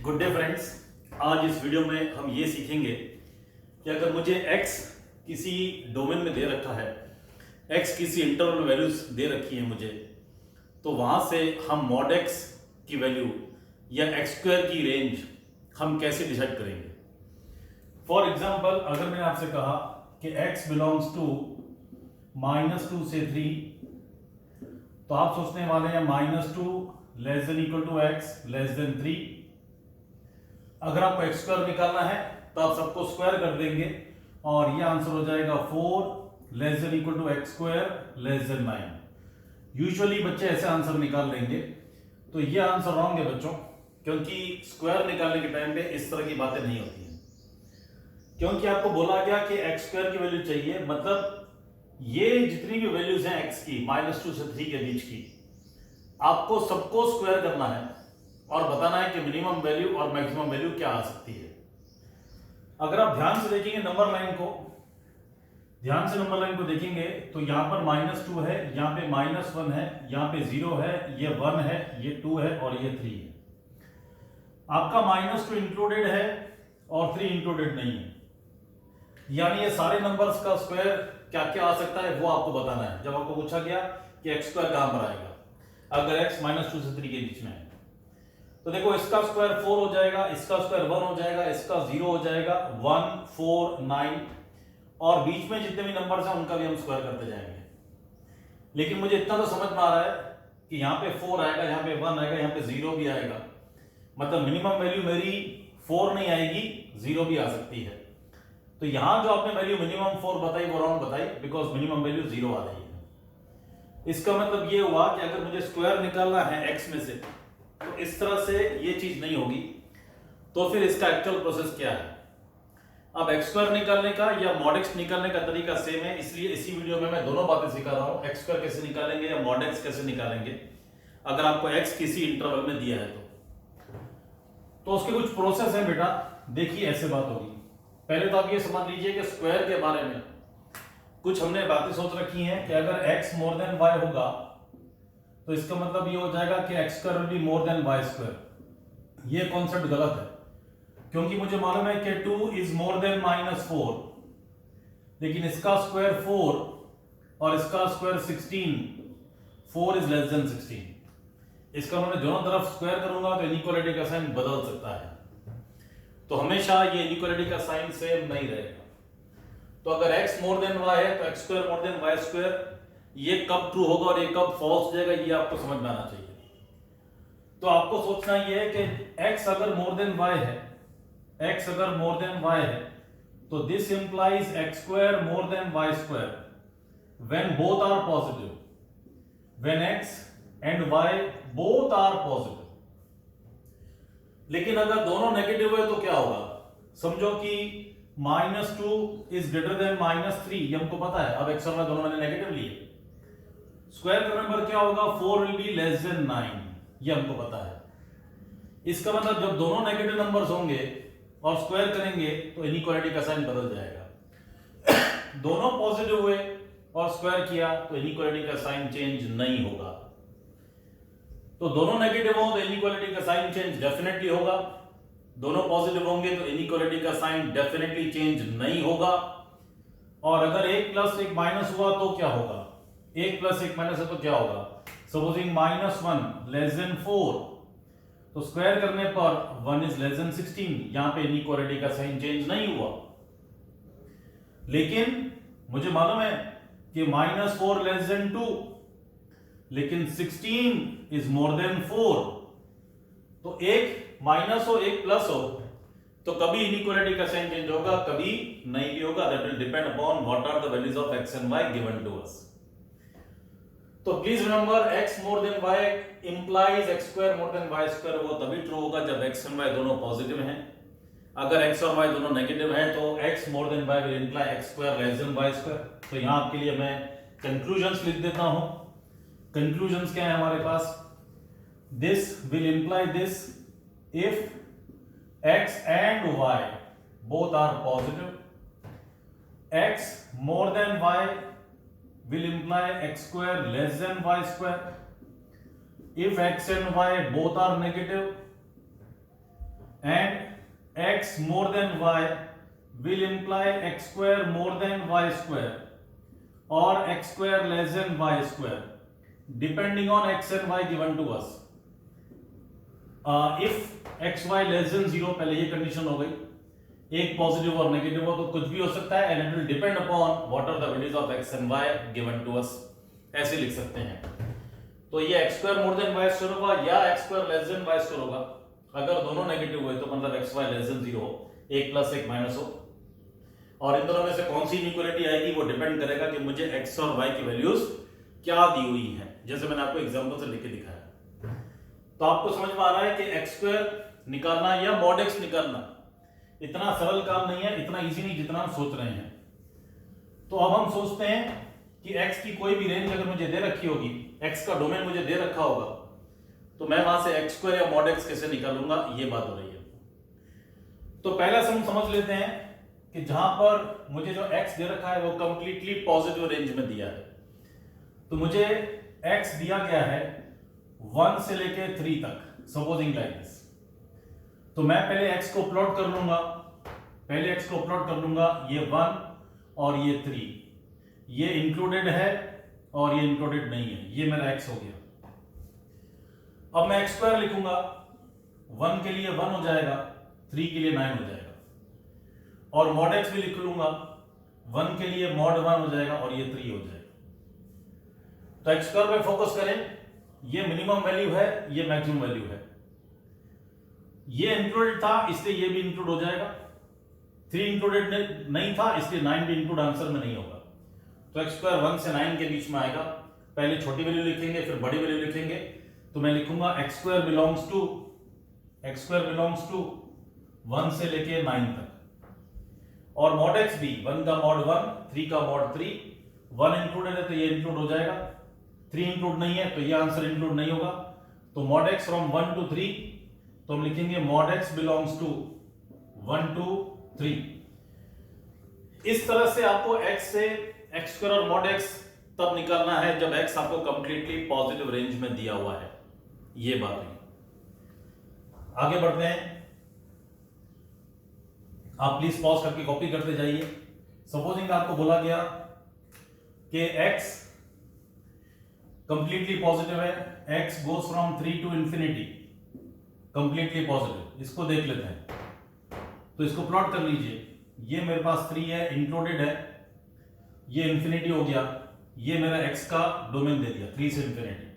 Good day friends. आज इस video में हम ये सीखेंगे कि अगर मुझे x किसी डोमेन में दे रखा है, x किसी इंटरवल में वैल्यूज दे रखी है मुझे, तो वहां से हम मॉड x की वैल्यू या x स्क्वायर की रेंज हम कैसे डिसाइड करेंगे। फॉर एग्जाम्पल, अगर मैंने आपसे कहा कि x बिलोंग्स टू -2 से 3, तो आप सोचने वाले हैं -2 less than equal to x less than 3। अगर आपको एक्स स्क्वायर निकालना है तो आप सबको स्क्वायर कर देंगे और ये आंसर हो जाएगा 4 less than equal to x square less than 9। Usually बच्चे ऐसे आंसर निकाल लेंगे, तो ये आंसर रॉन्ग है बच्चों, क्योंकि स्क्वायर निकालने के टाइम पे इस तरह की बातें नहीं होती हैं। क्योंकि आपको बोला गया कि एक्स स्क्वायर की वैल्यू चाहिए, मतलब ये जितनी भी वैल्यूज हैं एक्स की -2 से 3 के बीच की, आपको सबको स्क्वायर करना है और बताना है कि मिनिमम वैल्यू और मैक्सिमम वैल्यू क्या आ सकती है। अगर आप ध्यान से देखेंगे नंबर लाइन को देखेंगे तो यहां पर -2 है, यहां पे -1 है, यहां पे 0 है, ये 1 है, ये 2 है और ये 3 है। आपका -2 इंक्लूडेड है और 3 इंक्लूडेड नहीं है, यानी ये सारे नंबर्स का स्क्वायर क्या क्या आ सकता है वो आपको बताना है। जब आपको पूछा गया कि एक्स स्क्वायर कहां पर आएगा अगर x -2 से 3 के बीच में है, तो देखो इसका स्क्वायर 4 हो जाएगा, इसका स्क्वायर 1 हो जाएगा, इसका 0 हो जाएगा, 1 4 9 और बीच में जितने भी नंबर्स हैं उनका भी हम स्क्वायर करते जाएंगे। लेकिन मुझे इतना तो समझ में आ रहा है कि यहाँ पे 4 आएगा, यहाँ पे 1 आएगा, यहाँ पे 0 भी आएगा, मतलब मिनिमम वैल्यू मेरी 4 नहीं आएगी, 0 भी आ सकती है। तो यहां जो आपने वैल्यू मिनिमम 4 बताई वो रॉन्ग बताई, बिकॉज मिनिमम वैल्यू 0 आ रही है। इसका मतलब ये हुआ कि अगर मुझे स्क्वायर निकालना है x में से, तो इस तरह से ये चीज नहीं होगी। तो फिर इसका एक्चुअल प्रोसेस क्या है? अब एक्स स्क्वायर निकालने का या मॉड एक्स निकालने का तरीका सेम है, इसलिए इसी वीडियो में मैं दोनों बातें सिखा रहा हूं, एक्स स्क्वायर कैसे निकालेंगे या मॉड एक्स कैसे निकालेंगे अगर आपको एक्स किसी इंटरवल में दिया है तो उसके कुछ प्रोसेस है बेटा। देखिए ऐसे बात होगी। पहले तो आप ये समझ लीजिए कि स्क्वायर के बारे में कुछ हमने बातें सोच रखी हैं कि अगर x मोर देन y होगा तो इसका मतलब ये हो जाएगा कि x square will be more than y square. ये कॉन्सेप्ट गलत है, क्योंकि मुझे मालूम है कि 2 इज मोर देन -4, लेकिन इसका स्क्वायर 4 और इसका स्क्वायर 16, 4 इज लेस देन 16। इसका मैं दोनों तरफ स्क्वायर करूंगा तो इनइक्वालिटी का साइन बदल सकता है, तो हमेशा ये इनइक्वालिटी का साइन सेम नहीं रहेगा। तो अगर x मोर देन y है तो x square more than y square, ये कब ट्रू होगा और ये कब फॉल्स हो जाएगा, ये आपको समझ में आना चाहिए। तो आपको सोचना ये है कि x अगर मोर देन y है, x अगर मोर देन y है, तो this implies x square more than y square when both are positive, when x and y both are positive. लेकिन अगर दोनों नेगेटिव है तो क्या होगा? समझो कि -2 इज ग्रेटर देन -3, ये हमको पता है। अब एक्स और वाई दोनों मैंने नेगेटिव लिए, स्क्वायर करने पर क्या होगा? 4 विल बी लेस देन 9, ये हमको पता है। इसका मतलब जब दोनों नेगेटिव नंबर्स होंगे और स्क्वायर करेंगे तो इनइक्वालिटी का साइन बदल जाएगा। दोनों पॉजिटिव हुए और स्क्वायर किया तो इनइक्वालिटी का साइन चेंज नहीं होगा। तो दोनों नेगेटिव हो तो इनइक्वालिटी का साइन चेंज डेफिनेटली होगा, दोनों पॉजिटिव होंगे तो इनइक्वालिटी का साइन डेफिनेटली चेंज नहीं होगा। और अगर 1 प्लस 1 माइनस हुआ तो क्या होगा? 1 प्लस 1 माइनस है तो क्या होगा? सपोजिंग -1 लेस देन 4, तो स्क्वायर करने पर 1 इज लेस देन 16, यहां पे इनइक्वालिटी का साइन चेंज नहीं हुआ। लेकिन मुझे मालूम है कि -4 लेस देन 2, लेकिन 16 इज मोर देन 4, तो एक माइनस हो एक प्लस हो तो कभी इनइक्वालिटी का साइन चेंज होगा, कभी नहीं भी होगा। That will depend upon what are the values of x and y given to us. तो please remember, x more than y implies x square more than y square, वो तभी true होगा जब x एंड y दोनों positive हैं। अगर x और y दोनों नेगेटिव हैं तो x more than y will imply x square less than y square. तो यहां आपके लिए मैं कंक्लूजन्स लिख देता हूं। कंक्लूजन्स क्या है हमारे पास? This will imply this if x and y both are positive, x more than y will imply x square less than y square. If x and y both are negative, and x more than y will imply x square more than y square or x square less than y square depending on x and y given to us. If x y less than 0, पहले ये condition हो गई, एक positive और negative हो तो कुछ भी हो सकता है, and it will depend upon what are the values of x and y given to us, ऐसे लिख सकते हैं। तो ये x square more than y square होगा या x square less than y square होगा। अगर दोनों नेगेटिव हुए तो मतलब x y लेस देन 0 हो, 1 प्लस 1 माइनस हो, और इन दोनों में से कौन सी इनइक्वालिटी आएगी वो डिपेंड करेगा कि मुझे x और y की वैल्यूज क्या दी हुई है, जैसे मैंने आपको एग्जांपल से लिख के दिखाया। तो आपको समझ में आ रहा है कि x स्क्वायर निकालना या मॉड x निकालना इतना सरल काम नहीं है, इतना इजी नहीं जितना हम सोच रहे हैं। तो अब हम सोचते हैं कि x की कोई भी रेंज अगर मुझे दे रखी होगी, x का डोमेन मुझे दे रखा होगा, तो मैं वहां से x स्क्वायर या मॉड x कैसे निकालूंगा, ये बात हो रही है। तो पहला से हम समझ लेते हैं कि जहां पर मुझे जो x दे रखा है वो कंप्लीटली पॉजिटिव रेंज में दिया है। तो मुझे x दिया गया है 1 से लेके 3 तक, सपोजिंग लाइक दिस। तो मैं पहले x को प्लॉट कर लूंगा, ये 1 और ये 3, ये इंक्लूडेड है और ये इंक्लूडेड नहीं है, ये मेरा x हो गया। अब मैं x स्क्वायर लिखूंगा, 1 के लिए 1 हो जाएगा, 3 के लिए 9 हो जाएगा, और मॉड x भी लिख लूंगा, 1 के लिए मॉड 1 हो जाएगा और ये 3 हो जाएगा। तो x स्क्वायर पे फोकस करें, ये मिनिमम वैल्यू है, ये मैक्सिमम वैल्यू है, ये इंक्लूडेड था इसलिए ये भी इंक्लूड हो जाएगा, 3 इंक्लूडेड नहीं था इसलिए 9 भी इंक्लूड आंसर में नहीं होगा। तो x स्क्वायर 1 से 9 के बीच में आएगा, पहले छोटी वैल्यू लिखेंगे फिर बड़ी वैल्यू लिखेंगे। तो मैं लिखूंगा x स्क्वायर बिलोंग्स टू 1 से लेके 9 तक, और मॉड x भी 1 का मॉड 1, 3 का मॉड 3, 1 इंक्लूडेड है तो ये इंक्लूड हो जाएगा, 3 इंक्लूड नहीं है तो ये आंसर इंक्लूड नहीं होगा। तो मॉड x फ्रॉम 1 to 3, तो हम लिखेंगे mod x belongs to 1 to 3। इस तरह से आपको x से x स्क्वायर और मॉड x तब निकालना है जब x आपको कंप्लीटली पॉजिटिव रेंज में दिया हुआ है, ये बात है। आगे बढ़ते हैं, आप प्लीज पॉज करके कॉपी करते जाइए। सपोजिंग आपको बोला गया कि x कंप्लीटली पॉजिटिव है, x goes from 3 to infinity, completely positive, इसको देख लेते हैं। तो इसको प्लॉट कर लीजिए, ये मेरे पास 3 है, इंक्लूडेड है, ये इंफिनिटी हो गया, ये मेरा x का डोमेन दे दिया 3 से इंफिनिटी।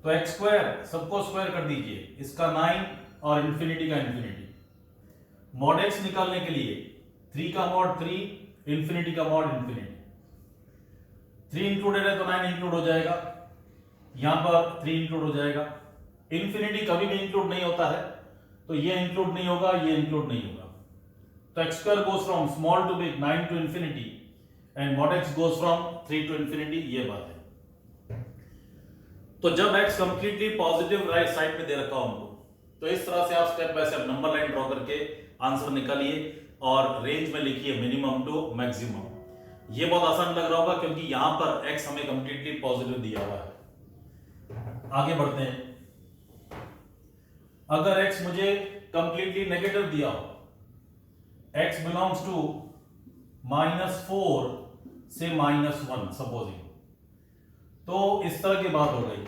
तो x स्क्वायर सबको स्क्वायर कर दीजिए, इसका 9 और इंफिनिटी का इंफिनिटी। मॉड x निकालने के लिए 3 का मॉड 3, इंफिनिटी का मॉड इंफिनिटी। 3 इंक्लूडेड है तो 9 इंक्लूड हो जाएगा, यहां पर 3 इंक्लूड हो जाएगा। इंफिनिटी कभी भी इंक्लूड नहीं होता है, तो ये इंक्लूड नहीं होगा, ये इंक्लूड नहीं होगा। तो x square goes from small to big 9 to infinity and mod x goes from 3 to infinity, ये बात है। तो जब x completely positive right side में दे रखा हो हमको, तो इस तरह से आप step by step number line draw करके आंसर निकालिए और रेंज में लिखिए मिनिमम टू मैक्सिमम। ये बहुत आसान लग रहा होगा क्योंकि यहां पर x हमें कंप्लीटली पॉजिटिव दिया हुआ है। आगे बढ़ते हैं, अगर x मुझे कंप्लीटली नेगेटिव दिया हो, x बिलोंग्स टू -4 से -1 सपोजिंग, तो इस तरह की बात हो गई।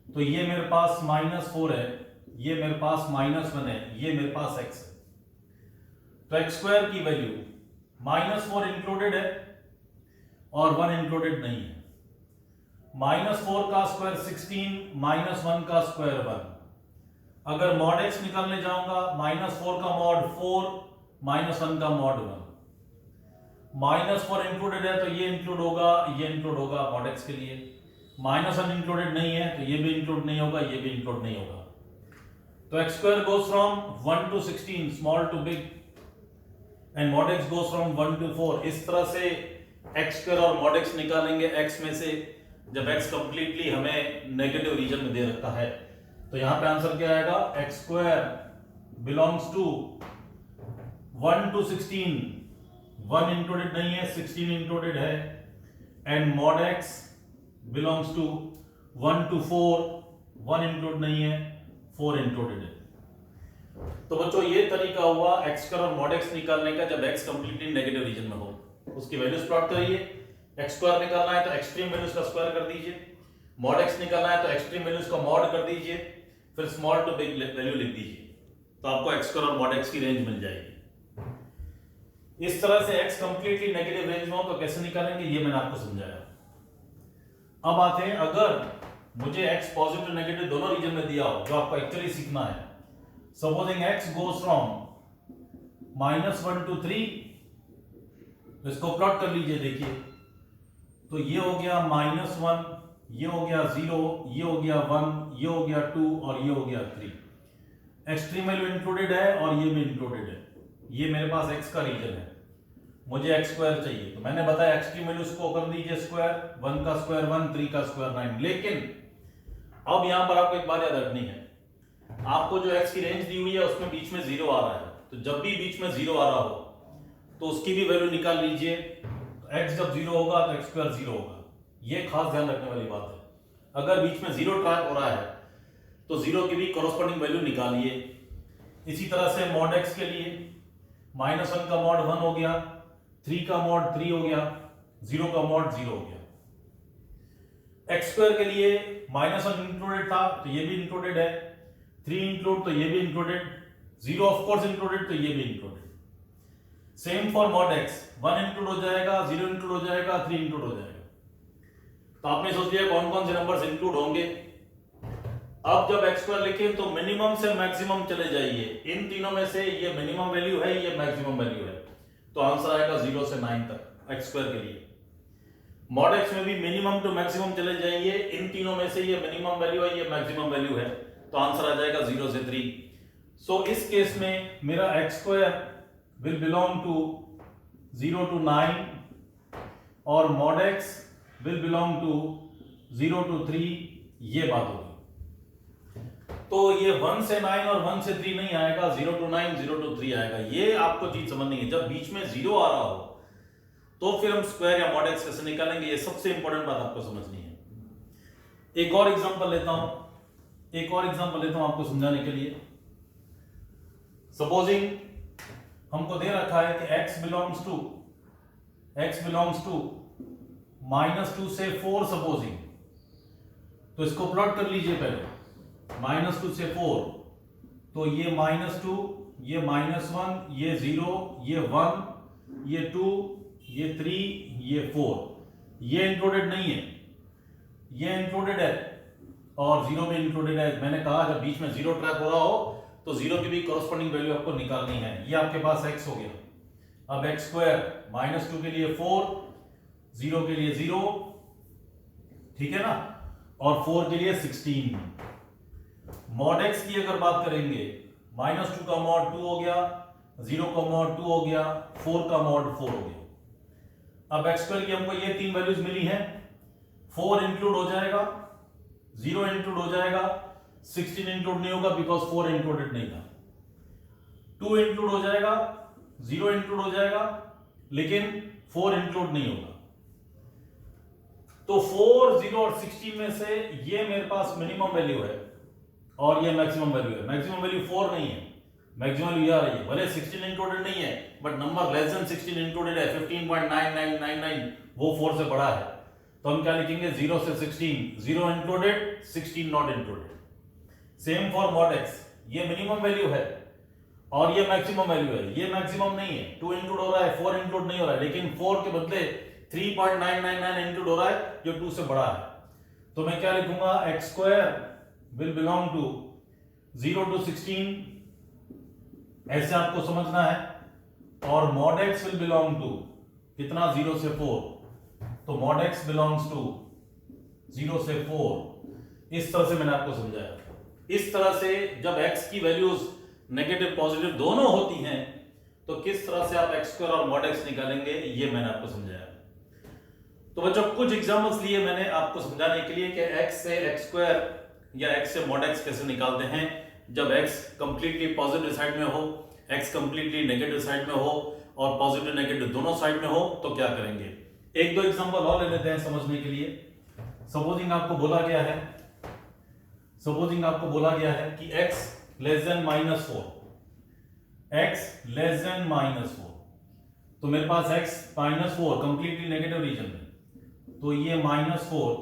तो ये मेरे पास -4 है, ये मेरे पास -1 है, ये मेरे पास x है। तो x स्क्वायर की वैल्यू -4 इंक्लूडेड है और 1 इंक्लूडेड नहीं है। -4 का स्क्वायर 16, -1 का स्क्वायर 1। अगर मॉड x निकालने जाऊंगा, -4 का मॉड 4, -1 का मॉड 1। -4 इंक्लूडेड है तो ये इंक्लूड होगा, ये इंक्लूड होगा मॉड x के लिए। -1 इंक्लूडेड नहीं है तो ये भी इंक्लूड नहीं होगा, ये भी इंक्लूड नहीं होगा। तो x square goes from 1 to 16, small to big, and mod x goes from 1 to 4। इस तरह से x स्क्वायर और मॉड x निकालेंगे x में से, जब x कंप्लीटली हमें नेगेटिव रीजन में दे रखा है। तो यहां पे आंसर क्या आएगा, x square belongs to 1 to 16, 1 included नहीं है, 16 इंक्लूडेड है, and mod x belongs to 1 to 4, 1 include नहीं है, 4 इंक्लूडेड है। तो बच्चों ये तरीका हुआ x स्क्वायर और मॉड x निकालने का जब x कंप्लीटली नेगेटिव रीजन में हो। उसकी वैल्यूज प्लॉट करिए, x स्क्वायर निकालना है तो एक्सट्रीम वैल्यूज का स्क्वायर कर दीजिए, मॉड x निकालना है तो एक्सट्रीम वैल्यूज का मॉड कर दीजिए, फिर स्मॉल टू बिग वैल्यू लिख दीजिए, तो आपको x स्क्वायर और मॉड x की रेंज मिल जाएगी। इस तरह से x कंप्लीटली नेगेटिव रेंज में हो तो कैसे निकालेंगे ये मैंने आपको समझाया। अब आते हैं, अगर मुझे x पॉजिटिव नेगेटिव दोनों रीजन में दिया हो, जो आपको एक्चुअली सीखना है। Supposing x goes from -1 to 3, इसको प्लॉट कर लीजिए। देखिए तो ये हो गया -1, ये हो गया 0, ये हो गया 1, ये हो गया 2 और ये हो गया 3। एक्सट्रीम वैल्यू इंक्लूडेड है और ये भी इंक्लूडेड है। ये मेरे पास x का रीजन है, मुझे x स्क्वायर चाहिए, तो मैंने बताया एक्सट्रीम वैल्यूज को कर दीजिए स्क्वायर, 1 का स्क्वायर 1, 3 का स्क्वायर 9। लेकिन अब यहां पर आपको एक बात याद रखनी है, आपको जो x की रेंज दी हुई है उसमें बीच में 0 आ रहा है, तो जब भी बीच में 0 आ रहा हो तो उसकी भी वैल्यू निकाल लीजिए। तो x जब 0 होगा तो x स्क्वायर 0 होगा, ये खास ध्यान रखने वाली बात है। अगर बीच में 0 ट्रैक हो रहा है तो 0 की भी कॉरस्पॉन्डिंग वैल्यू निकालिए। इसी तरह से मॉड x के लिए -1 का मॉड 1 हो गया, 3 का मॉड 3 हो गया, 0 का मॉड 0 हो गया। x स्क्वायर के लिए -1 इंक्लूडेड था तो ये भी इंक्लूडेड है, 3 इंक्लूड तो ये भी इंक्लूडेड, 0 ऑफ कोर्स इंक्लूडेड तो ये भी included. Same for mod x, 1 include हो जाएगा, 0 इंक्लूड हो जाएगा, 3 इंक्लूड हो जाएगा। तो आपने सोच लिया कौन कौन से नंबर्स इंक्लूड होंगे। अब जब x स्क्वायर लिखें तो मिनिमम से मैक्सिमम चले जाइए, इन तीनों में से ये मिनिमम वैल्यू है, ये मैक्सिमम वैल्यू है, तो आंसर आएगा 0 से 9 तक x स्क्वायर के लिए। मॉड x में भी मिनिमम टू मैक्सिमम चले जाइए, इन तीनों में से ये मिनिमम वैल्यू है, ये मैक्सिमम वैल्यू है, तो आंसर आ जाएगा 0 से 3। सो इस केस में मेरा x square will belong to 0 to 9 और mod x will belong to 0 to 3, ये बात होगी। तो ये 1 से 9 और 1 से 3 नहीं आएगा, 0 to 9, 0 to 3 आएगा। ये आपको चीज समझनी है, जब बीच में 0 आ रहा हो तो फिर हम स्क्वायर या मॉड x कैसे निकालेंगे, ये सबसे इंपॉर्टेंट बात आपको समझनी है। एक और एग्जांपल लेता हूं आपको समझाने के लिए। सपोजिंग हमको दे रखा है कि x बिलोंग्स टू -2 से 4, सपोजिंग, तो इसको प्लॉट कर लीजिए पहले। -2 से 4, तो ये -2, ये -1, ये 0, ये 1, ये 2, ये 3, ये 4, ये इंक्लूडेड नहीं है, ये इंक्लूडेड है और 0 भी इंक्लूडेड है। मैंने कहा जब बीच में 0 ट्रैक हो रहा हो तो 0 की भी कॉरस्पॉन्डिंग वैल्यू आपको निकालनी है। ये आपके पास x हो गया। अब x स्क्वायर -2 के लिए 4, 0 के लिए 0, ठीक है ना, और 4 के लिए 16। मॉड x की अगर बात करेंगे, -2 का मॉड 2 हो गया, 0 का मॉड 2 हो गया, 4 का मॉड 4 हो गया। अब x स्क्वायर की हमको ये 3 वैल्यूज मिली हैं, 4 इंक्लूड हो जाएगा, 0 इंक्लूड हो जाएगा, 16 इंक्लूड नहीं होगा बिकॉज 4 इंक्लूडेड नहीं था, 2 इंक्लूड हो जाएगा, 0 इंक्लूड हो जाएगा, लेकिन 4 इंक्लूड नहीं होगा। तो 4, 0 और 16 में से ये मेरे पास मिनिमम वैल्यू है और ये मैक्सिमम वैल्यू है। मैक्सिमम वैल्यू 4 नहीं है, मैक्सिमम वैल्यू ये आ रही है, भले 16 इंक्लूडेड नहीं है but number less than 16 included है, 15.9999, वो 4 से बड़ा है, तो हम क्या लिखेंगे, 0 से 16, 0 included, 16 not included. Same for mod x, ये मिनिमम वैल्यू है और ये मैक्सिमम वैल्यू है, ये मैक्सिमम नहीं है, 2 इंक्लूड हो रहा है, 4 इंक्लूड नहीं हो रहा है, लेकिन 4 के बदले 3.999 इंक्लूड हो रहा है जो 2 से बड़ा है। तो मैं क्या लिखूंगा, x square will belong to 0 to 16, ऐसे आपको समझना है, और mod x will belong to कितना, 0 से 4, तो मॉड x बिलोंग्स टू 0 से 4। इस तरह से मैंने आपको समझाया। इस तरह से जब x की वैल्यूज नेगेटिव पॉजिटिव दोनों होती हैं तो किस तरह से आप x स्क्वायर और मॉड x निकालेंगे, ये मैंने आपको समझाया। तो बच्चों कुछ एग्जांपल्स लिए मैंने आपको समझाने के लिए कि x से x स्क्वायर या x से मॉड x कैसे निकालते हैं जब x कंप्लीटली पॉजिटिव साइड में हो, x कंप्लीटली नेगेटिव साइड में हो और पॉजिटिव नेगेटिव दोनों साइड में हो, तो क्या करेंगे। एक दो एग्जांपल और ले लेते हैं समझने के लिए। सपोजिंग आपको बोला गया है कि x less then -4, x less then -4, तो मेरे पास x -4 कंप्लीटली नेगेटिव रीजन में, तो ये -4,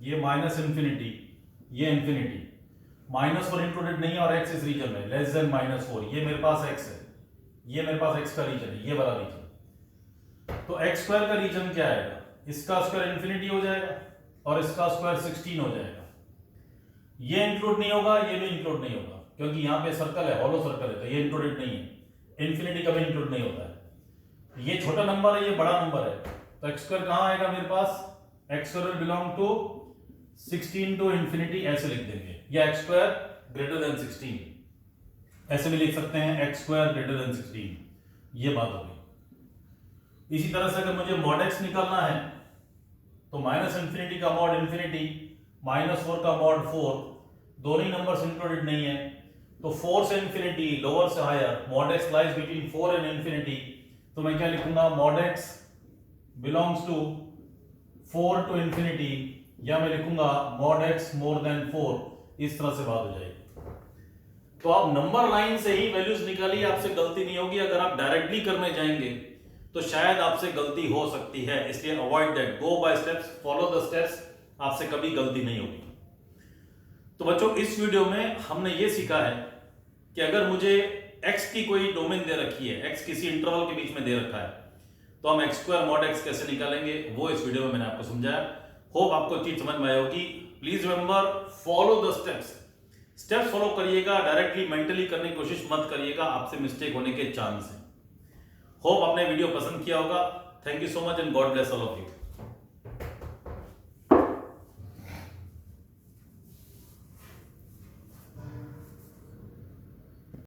ये माइनस इंफिनिटी, ये इंफिनिटी, -4 इंक्लूडेड नहीं है और x इस रीजन में लेस देन -4, ये मेरे पास x है, ये मेरे पास x का रीजन है, ये वाला रीजन। तो x स्क्वायर का रीजन क्या आएगा, इसका स्क्वायर इंफिनिटी हो जाएगा और इसका स्क्वायर 16 हो जाएगा। ये इंक्लूड नहीं होगा, ये भी इंक्लूड नहीं होगा, क्योंकि यहाँ पे सर्कल है, हॉलो सर्कल है, तो ये इंक्लूडेड नहीं है। इंफिनिटी कभी इंक्लूड नहीं होता है। ये छोटा नंबर है, ये बड़ा नंबर है, तो x स्क्वायर कहाँ आएगा मेरे पास, x square will belong to 16 to infinity, ऐसे लिख देंगे, या x स्क्वायर ग्रेटर देन 16, ऐसे भी लिख सकते हैं, x स्क्वायर ग्रेटर देन 16, ये बात हो गई। इसी तरह से अगर मुझे मॉड x निकालना है, तो माइनस इंफिनिटी का मॉड इंफिनिटी, -4 का मॉड 4, दोनों ही नंबर्स इंक्लूडेड नहीं है, तो 4 से इंफिनिटी, लोअर से higher, mod x lies between 4 and infinity, तो मैं क्या लिखूंगा, mod x belongs to 4 to infinity, या मैं लिखूंगा मॉड x मोर देन 4, इस तरह से बात हो जाएगी। तो आप नंबर लाइन से ही वैल्यूज निकालिए, आपसे गलती नहीं होगी। अगर आप डायरेक्टली करने जाएंगे तो शायद आपसे गलती हो सकती है, इसलिए avoid that, go by steps, follow the steps, आपसे कभी गलती नहीं होगी। तो बच्चों, इस वीडियो में हमने ये सीखा है कि अगर मुझे x की कोई डोमेन दे रखी है, x किसी इंटरवल के बीच में दे रखा है, तो हम x स्क्वायर मॉड x कैसे निकालेंगे, वो इस वीडियो में मैंने आपको समझाया। होप आपको चीज समझ में आई होगी। Please remember, follow the steps, steps follow करिएगा, डायरेक्टली मेंटली करने की कोशिश मत करिएगा, आपसे मिस्टेक होने के चांस है। होप आपने वीडियो पसंद किया होगा। Thank you so much and God bless all of you.